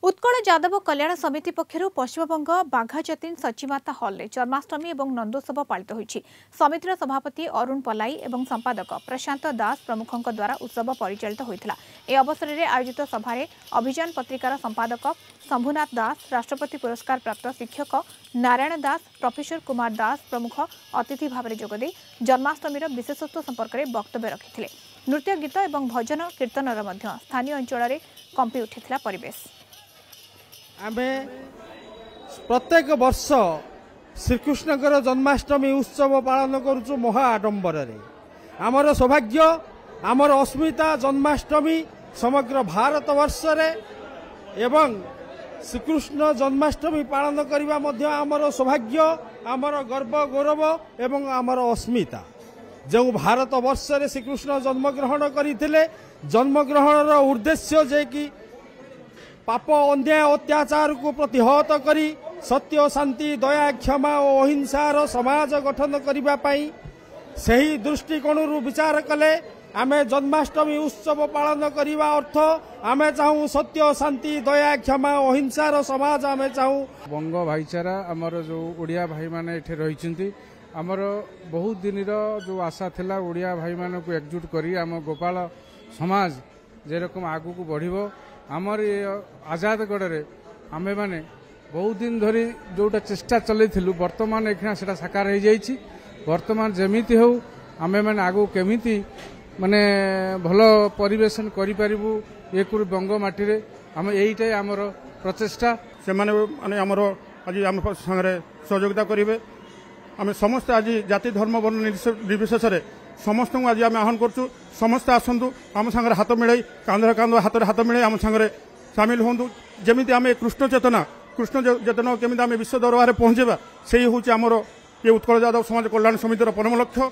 उत्कल यादव कल्याण समिति पक्षर पश्चिमबंग बाघाजतीन सचिमाता हल में जन्माष्टमी और नंदोत्सव पालित होइछि। समितिर सभापति अरुण पलाई और संपादक प्रशांत दास प्रमुखों द्वारा उत्सव परिचालित होइथिला। ए अवसर में आयोजित सभारे अभियान पत्रिकार संपादक शंभुनाथ दास, राष्ट्रपति पुरस्कार प्राप्त शिक्षक नारायण दास, प्रोफेसर कुमार दास प्रमुख अतिथि भाव में जोगदे जन्माष्टमीर विशेषत्व संपर्क में वक्तव्य रखिथिले। नृत्य गीत और भजन कीर्तनर मध्य स्थानीय अंचल में कंपी उठिथिला परिवेश। आमे प्रत्येक वर्ष श्रीकृष्ण जन्माष्टमी उत्सव पालन करुचु महा आडंबर रे। आमर सौभाग्य आमर अस्मिता जन्माष्टमी समग्र भारत वर्ष रे एवं श्रीकृष्ण जन्माष्टमी पालन करबा मध्य आमर सौभाग्य आमर गर्व गौरव एवं आमर अस्मिता। जो भारत वर्ष रे श्रीकृष्ण जन्मग्रहण करथिले, जन्मग्रहणर उद्देश्य जे कि पाप अन्याय अत्याचार को प्रतिहत करी सत्य शांति दया क्षमा और अहिंसार समाज गठन करने सही दृष्टिकोण विचार कले आमे जन्माष्टमी उत्सव पालन करने अर्थ आमे चाहूँ सत्य शांति दया क्षमा अहिंसार समाज आमे चाहूँ। बंग भाईचारा आमर जो ओडिया भाई माने एठे रहिचंती आमर बहुत दिन जो आशा थिला ओडिया भाई माने को एकजुट करी आम गोपाल समाज जे रकम आगु को बढ़िबो। आमर आजादगढ़ रे आमे माने बहुत दिन धरी जोटा चेष्टा चलैथिलु वर्तमान एखना सेटा साकार हो जाइछि। वर्तमान जेमिति हो आमे माने आगु केमिति माने भलो परिवेशन करि परिबु एकुर बंग माटी रे आमे एइटाই आमर प्रचेष्टा। से माने माने आमर आज आम संगे सहयोगिता करिवे। आमे समस्त आज जाति धर्म वर्ण निर्विशेष रे समस्त आज आम आह्वान करूँ समस्त आसतु आम सागर हाथ मिले कांधर कांध हाथ हाथ मिले आम सागर सामिल हूँ। जमी आम कृष्ण चेतना केमी आम विश्व दरबार पहुंचेबा से हूँ आमर ये उत्कल यादव समाज कल्याण समितिर परम लक्ष्य।